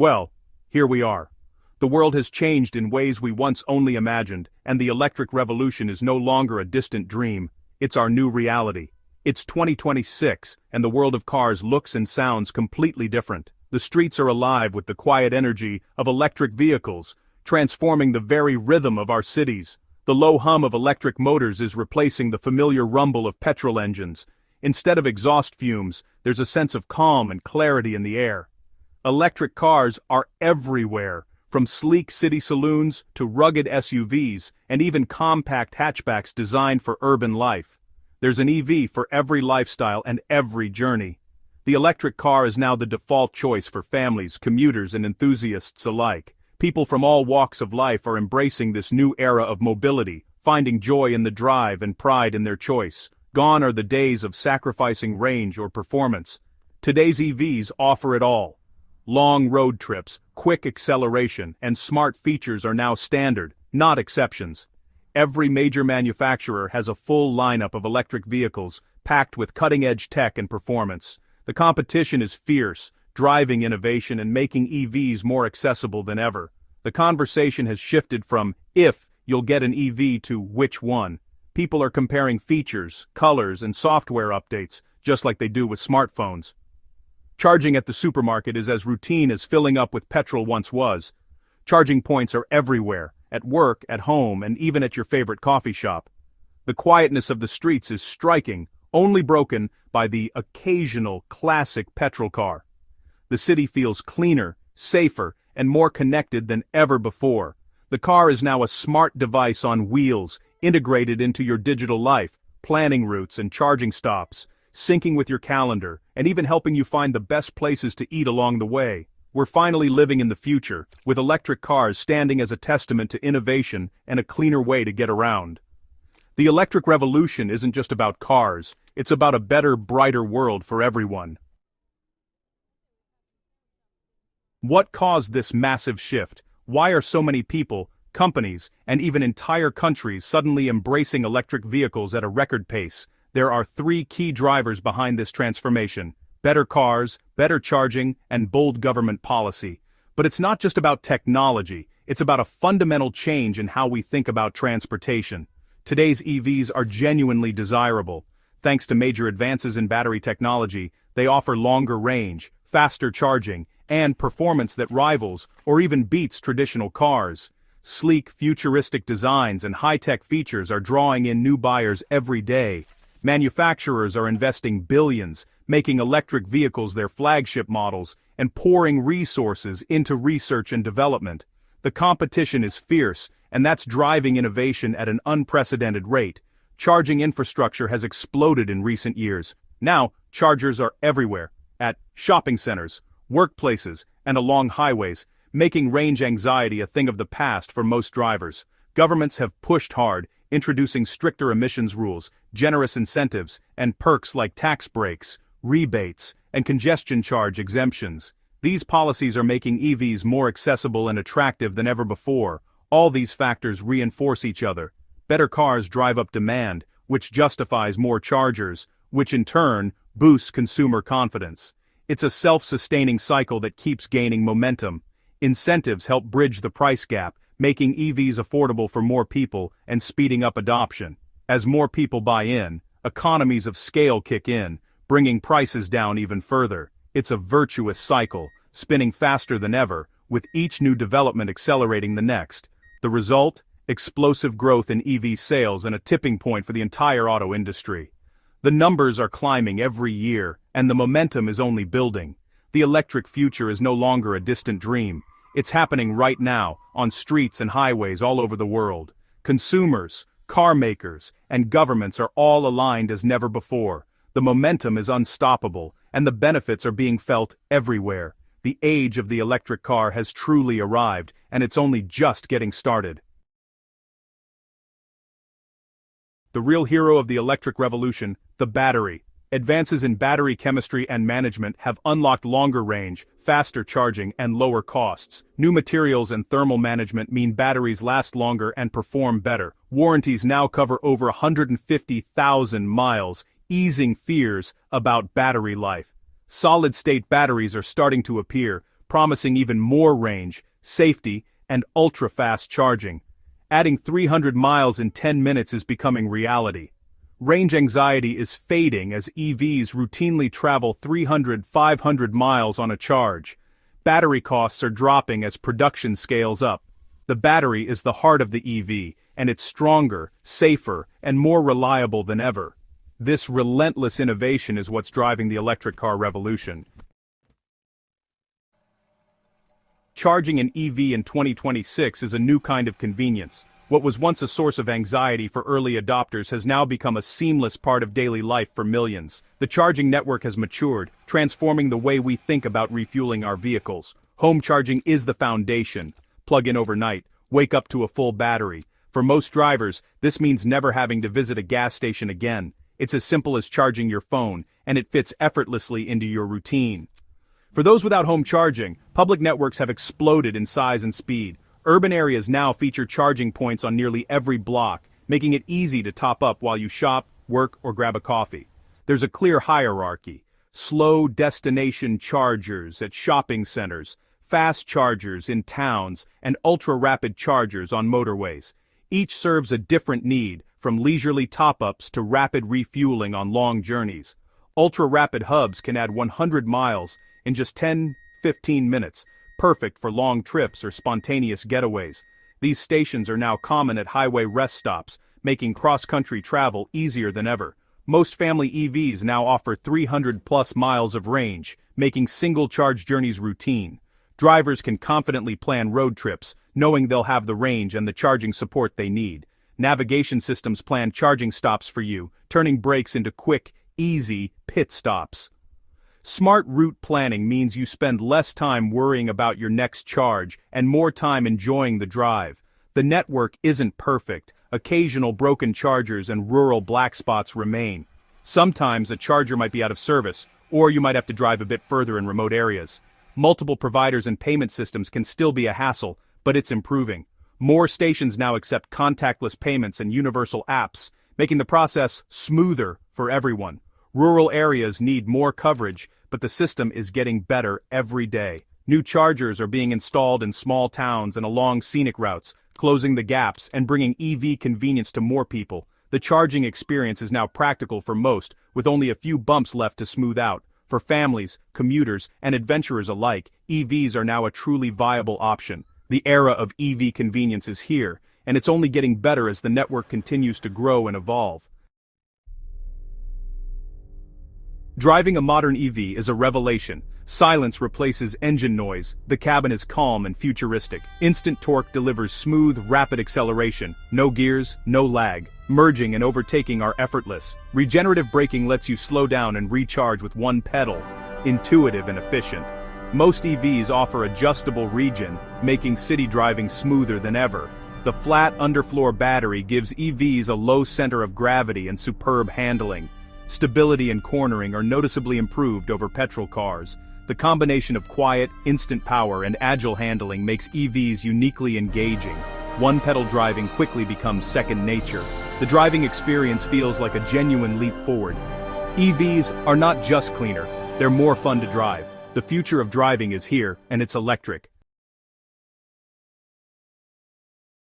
Well, here we are. The world has changed in ways we once only imagined, and the electric revolution is no longer a distant dream, it's our new reality. It's 2026, and the world of cars looks and sounds completely different. The streets are alive with the quiet energy of electric vehicles, transforming the very rhythm of our cities. The low hum of electric motors is replacing the familiar rumble of petrol engines. Instead of exhaust fumes, there's a sense of calm and clarity in the air. Electric cars are everywhere, from sleek city saloons to rugged SUVs and even compact hatchbacks designed for urban life. There's an EV for every lifestyle and every journey. The electric car is now the default choice for families, commuters, and enthusiasts alike. People from all walks of life are embracing this new era of mobility, finding joy in the drive and pride in their choice. Gone are the days of sacrificing range or performance. Today's EVs offer it all. Long road trips, quick acceleration, and smart features are now standard, not exceptions. Every major manufacturer has a full lineup of electric vehicles, packed with cutting-edge tech and performance. The competition is fierce, driving innovation and making EVs more accessible than ever. The conversation has shifted from if you'll get an EV to which one. People are comparing features, colors, and software updates, just like they do with smartphones. Charging at the supermarket is as routine as filling up with petrol once was. Charging points are everywhere, at work, at home, and even at your favorite coffee shop. The quietness of the streets is striking, only broken by the occasional classic petrol car. The city feels cleaner, safer, and more connected than ever before. The car is now a smart device on wheels, integrated into your digital life, planning routes and charging stops, syncing with your calendar, and even helping you find the best places to eat along the way. We're finally living in the future, with electric cars standing as a testament to innovation and a cleaner way to get around. The electric revolution isn't just about cars, it's about a better, brighter world for everyone. What caused this massive shift? Why are so many people, companies, and even entire countries suddenly embracing electric vehicles at a record pace? There are three key drivers behind this transformation: better cars, better charging, and bold government policy. But it's not just about technology, it's about a fundamental change in how we think about transportation. Today's EVs are genuinely desirable. Thanks to major advances in battery technology, they offer longer range, faster charging, and performance that rivals or even beats traditional cars. Sleek, futuristic designs and high-tech features are drawing in new buyers every day. Manufacturers are investing billions, making electric vehicles their flagship models, and pouring resources into research and development. The competition is fierce, and that's driving innovation at an unprecedented rate. Charging infrastructure has exploded in recent years. Now, chargers are everywhere, at shopping centers, workplaces, and along highways, making range anxiety a thing of the past for most drivers. Governments have pushed hard, introducing stricter emissions rules, generous incentives, and perks like tax breaks, rebates, and congestion charge exemptions. These policies are making EVs more accessible and attractive than ever before. All these factors reinforce each other. Better cars drive up demand, which justifies more chargers, which in turn boosts consumer confidence. It's a self-sustaining cycle that keeps gaining momentum. Incentives help bridge the price gap, making EVs affordable for more people and speeding up adoption. As more people buy in, economies of scale kick in, bringing prices down even further. It's a virtuous cycle, spinning faster than ever, with each new development accelerating the next. The result? Explosive growth in EV sales and a tipping point for the entire auto industry. The numbers are climbing every year, and the momentum is only building. The electric future is no longer a distant dream. It's happening right now, on streets and highways all over the world. Consumers, car makers, and governments are all aligned as never before. The momentum is unstoppable, and the benefits are being felt everywhere. The age of the electric car has truly arrived, and it's only just getting started. The real hero of the electric revolution, the battery. Advances in battery chemistry and management have unlocked longer range, faster charging, and lower costs. New materials and thermal management mean batteries last longer and perform better. Warranties now cover over 150,000 miles, easing fears about battery life. Solid-state batteries are starting to appear, promising even more range, safety, and ultra-fast charging. Adding 300 miles in 10 minutes is becoming reality. Range anxiety is fading as EVs routinely travel 300-500 miles on a charge. Battery costs are dropping as production scales up. The battery is the heart of the EV, and it's stronger, safer, and more reliable than ever. This relentless innovation is what's driving the electric car revolution. Charging an EV in 2026 is a new kind of convenience. What was once a source of anxiety for early adopters has now become a seamless part of daily life for millions. The charging network has matured, transforming the way we think about refueling our vehicles. Home charging is the foundation. Plug in overnight, wake up to a full battery. For most drivers, this means never having to visit a gas station again. It's as simple as charging your phone, and it fits effortlessly into your routine. For those without home charging, public networks have exploded in size and speed. Urban areas now feature charging points on nearly every block, making it easy to top up while you shop, work, or grab a coffee. There's a clear hierarchy. Slow destination chargers at shopping centers, fast chargers in towns, and ultra-rapid chargers on motorways. Each serves a different need, from leisurely top-ups to rapid refueling on long journeys. Ultra-rapid hubs can add 100 miles in just 10-15 minutes, perfect for long trips or spontaneous getaways. These stations are now common at highway rest stops, making cross-country travel easier than ever. Most family EVs now offer 300-plus miles of range, making single-charge journeys routine. Drivers can confidently plan road trips, knowing they'll have the range and the charging support they need. Navigation systems plan charging stops for you, turning breaks into quick, easy pit stops. Smart route planning means you spend less time worrying about your next charge and more time enjoying the drive. The network isn't perfect. Occasional broken chargers and rural black spots remain. Sometimes a charger might be out of service, or you might have to drive a bit further in remote areas. Multiple providers and payment systems can still be a hassle, but it's improving. More stations now accept contactless payments and universal apps, making the process smoother for everyone. Rural areas need more coverage, but the system is getting better every day. New chargers are being installed in small towns and along scenic routes, closing the gaps and bringing EV convenience to more people. The charging experience is now practical for most, with only a few bumps left to smooth out. For families, commuters, and adventurers alike, EVs are now a truly viable option. The era of EV convenience is here, and it's only getting better as the network continues to grow and evolve. Driving a modern EV is a revelation. Silence replaces engine noise, the cabin is calm and futuristic. Instant torque delivers smooth, rapid acceleration. No gears, no lag. Merging and overtaking are effortless. Regenerative braking lets you slow down and recharge with one pedal. Intuitive and efficient. Most EVs offer adjustable regen, making city driving smoother than ever. The flat underfloor battery gives EVs a low center of gravity and superb handling. Stability and cornering are noticeably improved over petrol cars. The combination of quiet, instant power, and agile handling makes EVs uniquely engaging. One-pedal driving quickly becomes second nature. The driving experience feels like a genuine leap forward. EVs are not just cleaner, they're more fun to drive. The future of driving is here, and it's electric.